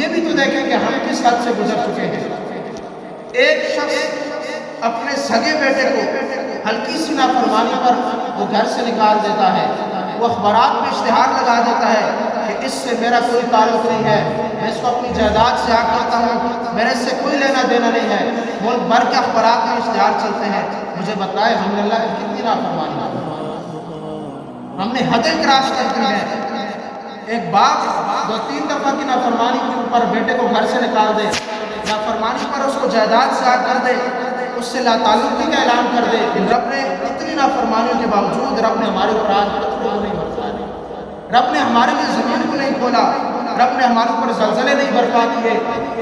یہ بھی تو دیکھیں کہ ہم کس حد سے گزر چکے ہیں۔ ایک شخص اپنے سگے بیٹے کو ہلکی سی نافرمانی پر وہ گھر سے نکال دیتا ہے، وہ اخبارات میں اشتہار لگا دیتا ہے کہ اس سے میرا کوئی تعلق نہیں ہے، میں اس کو اپنی جائیداد سے حق کرتا ہوں، میرے سے کوئی لینا دینا نہیں ہے۔ ملک بھر کے اخبارات میں اشتہار چلتے ہیں۔ مجھے بتائے ہم نے اللہ کی کتنی نافرمانی کی، ہم نے حدیں کراس کر دی ہیں۔ ایک باپ 2-3 دفعہ کی نافرمانی کے اوپر بیٹے کو گھر سے نکال دے، نافرمانی پر اس کو جائیداد سے حق کر دے، اس سے لا تعلقی کا اعلان کر دے، کہ رب نے اتنی نافرمانیوں کے باوجود رب نے ہمارے اوپر آج پتھروں کو نہیں برسایا، رب نے ہمارے لیے زمین کو نہیں کھولا، رب نے ہمارے اوپر زلزلے نہیں برپا کیے،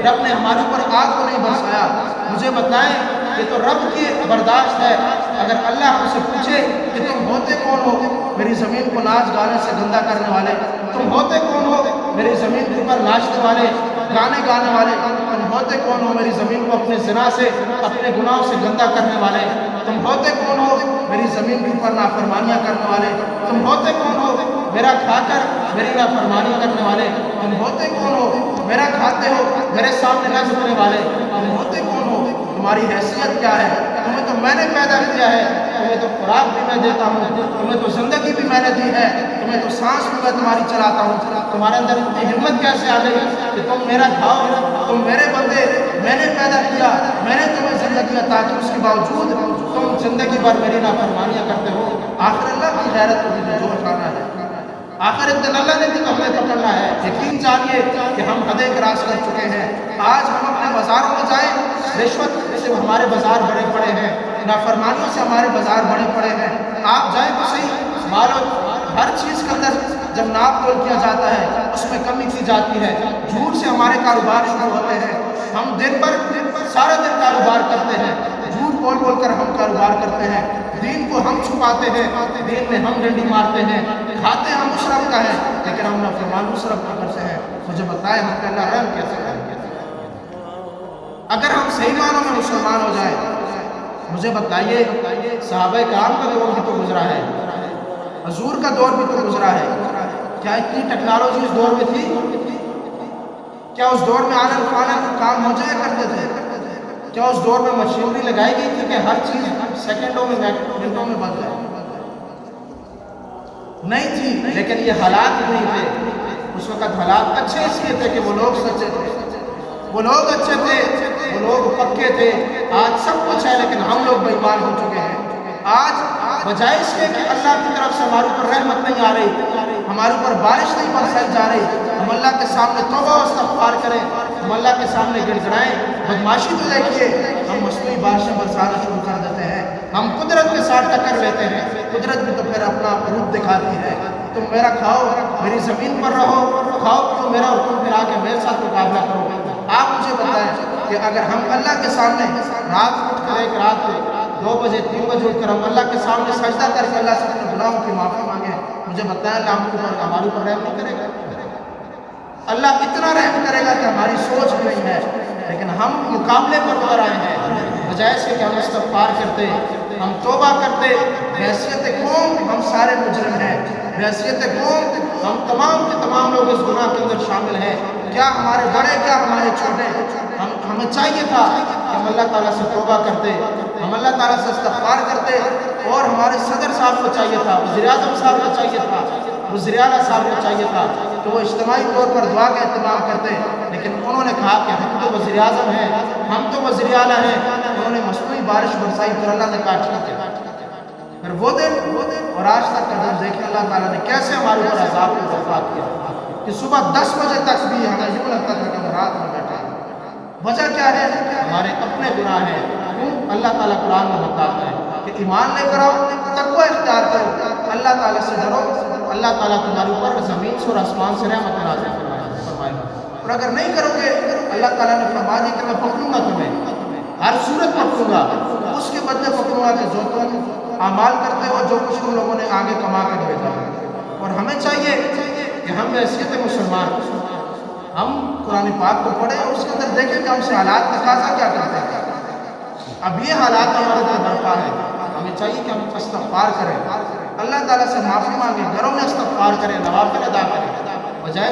رب نے ہمارے اوپر آگ کو نہیں برسایا۔ مجھے بتائیں یہ تو رب کی برداشت ہے۔ اگر اللہ ہم سے پوچھے کہ تم ہوتے کون ہو میری زمین کو ناچ گانے سے گندا کرنے والے، تم ہوتے کون ہو میری زمین کے اوپر ناچنے والے، گانے گانے والے، تم ہوتے کون ہو میری زمین کو اپنے زنا سے اپنے گناہوں سے گندا کرنے والے، تم ہوتے کون ہو میری زمین کے اوپر نافرمانیاں کرنے والے، تم ہوتے کون ہو میرا کھا کر میری نافرمانی کرنے والے، تم ہوتے کون ہو میرا کھاتے ہو میرے سامنے نہ جھکنے والے، تم ہوتے کون ہو، تمہاری حیثیت کیا ہے، تمہیں تو میں نے پیدا کیا ہے، تمہیں تو خوراک بھی میں دیتا ہوں، تمہیں تو زندگی بھی میں نے دی ہے، تمہیں تو سانس بھی میں تمہاری چلاتا ہوں، تمہارے اندر اتنی ہمت کیسے آ گئی کہ تم میرا کھاؤ، تم میرے بندے، میں نے پیدا کیا، میں نے تمہیں زندگی عطا کی، اس کے باوجود تم زندگی بھر میری نافرمانیاں کرتے ہو۔ آخر اللہ کی غیرت کو بھی جو اٹھانا ہے، آخر ایک دن اللہ نے بھی تو ہمیں پکڑنا ہے۔ یقین جانیے کہ ہم حدیں کراس کر چکے ہیں۔ آج ہم اپنے بازاروں میں جائیں، رشوت سے ہمارے بازار بڑے پڑے ہیں، نافرمانیوں سے ہمارے بازار بڑے پڑے ہیں۔ آپ جائیں تو صحیح، مالو ہر چیز کے اندر جب ناپ تول کیا جاتا ہے اس میں کمی کی جاتی ہے، جھوٹ سے ہمارے کاروبار شروع ہوتے ہیں، ہم دن پر سارا دن کاروبار کرتے ہیں، جھوٹ بول بول کر ہم کاروبار کرتے ہیں، دین کو ہم چھپاتے ہیں، دین میں ہم ڈنڈی مارتے ہیں، کھاتے ہم مشرف کا ہے لیکن ہم نافرمان مشرف کا کرتے ہیں۔ مجھے بتائیں ہم پہ اللہ رحم کیسے کریں؟ اگر ہم صحیح معنوں میں مسلمان ہو جائیں، مجھے بتائیے صحابہ کرام کا دور بھی تو گزرا ہے، حضور کا دور بھی تو گزرا ہے، کیا اتنی ٹیکنالوجی اس دور میں تھی؟ کیا اس دور میں آنن فانن کام ہو جایا کرتے تھے؟ کیا اس دور میں مشینری لگائی گئی تھی کہ ہر چیز سیکنڈوں میں منٹوں میں بن جائے؟ نہیں تھی، لیکن یہ حالات نہیں تھے۔ اس وقت حالات اچھے اس لیے تھے کہ وہ لوگ سچے تھے، وہ لوگ اچھے تھے، وہ لوگ پکے تھے۔ آج سب کچھ ہے لیکن ہم لوگ بے ایمان ہو چکے ہیں۔ آج بجائے اس کے کہ اللہ کی طرف سے ہمارے اوپر رحمت نہیں آ رہی، ہمارے اوپر بارش نہیں برسائی جا رہی، ہم اللہ کے سامنے توبہ و استغفار کریں، ہم اللہ کے سامنے گڑ گڑائیں۔ بدماشی تو دیکھیے، ہم مصنوعی بارشیں برسانا شروع کر دیتے ہیں، ہم قدرت کے ساتھ ٹکر لیتے ہیں، قدرت بھی تو پھر اپنا روپ دکھاتی ہے۔ تم میرا کھاؤ، میری زمین پر رہو، کھاؤ پیو میرا، اور تم پھر آ کے میرے ساتھ مقابلہ کرو۔ آپ مجھے بتائیں کہ اگر ہم اللہ کے سامنے رات اٹھ کر ایک رات کو 2 بجے 3 بجے اٹھ کر ہم اللہ کے سامنے سجدہ کر کے اللہ سے اپنے گناہوں کی معافی مانگیں، مجھے بتائیں اللہ ہمارے اوپر رحم نہیں کرے گا؟ اللہ اتنا رحم کرے گا کہ ہماری سوچ بھی نہیں ہے، لیکن ہم مقابلے پر اتر آئے ہیں۔ بجائے سے کہ ہم استغفار کرتے، ہم توبہ کرتے، بحیثیت قوم ہم سارے مجرم ہیں، بحیثیت قوم ہم تمام کے تمام لوگ اس گناہ کے اندر شامل ہیں، کیا ہمارے بڑے کیا ہمارے چھوٹے۔ ہمیں چاہیے تھا کہ ہم اللہ تعالیٰ سے توبہ کرتے، ہم اللہ تعالیٰ سے استغفار کرتے، اور ہمارے صدر صاحب کو چاہیے تھا، وزیر اعظم صاحب کو چاہیے تھا، وزیر اعلیٰ صاحب کو چاہیے تھا کہ وہ اجتماعی طور پر دعا کا اہتمام کرتے، لیکن انہوں نے کہا کہ ہم تو وزیر اعظم ہیں، ہم تو وزیر اعلیٰ ہیں، انہوں نے مصنوعی بارش برسائی، پھر اللہ نے کہا ٹھیک ہے۔ پھر وہ دن اور آج تک کا دن دیکھیں اللہ تعالیٰ نے کیسے ہمارے اوپر عذاب کو برپا کیا کہ صبح 10 بجے تک بھی ہمیں یوں لگتا تھا کہ ہم رات میں بیٹھے ہیں۔ وجہ کیا ہے؟ ہمارے اپنے گناہ ہیں۔ کیوں؟ اللہ تعالیٰ قرآن میں بتاتا ہے کہ ایمان لے کر آؤ، تقوی اختیار کرو، اللہ تعالیٰ سے ڈرو، اللہ تعالیٰ تمہارے اوپر زمین سے اور آسمان سے رحمت نازل فرمائے گا۔ اور اگر نہیں کرو گے اللہ تعالیٰ نے فرما دیا کہ میں پکڑوں گا تمہیں، ہر صورت پکڑوں گا، اس کے بدلے پکڑوں گا کہ جو تم اعمال کرتے ہو، جو کچھ تم لوگوں نے آگے کما کر بھیجا۔ اور ہمیں چاہیے کہ ہم بحیثیت مسلمان ہم قرآن پاک کو پڑھیں اور اس کے اندر دیکھیں کہ ہم سے حالات تقاضا کیا کرتے ہیں۔ اب یہ حالات ہمارے اندر برپا ہے، ہمیں چاہیے کہ ہم استغفار کریں، اللہ تعالیٰ سے معافی مانگیں، گھروں میں استغفار کریں، نوافل ادا کریں، بجائے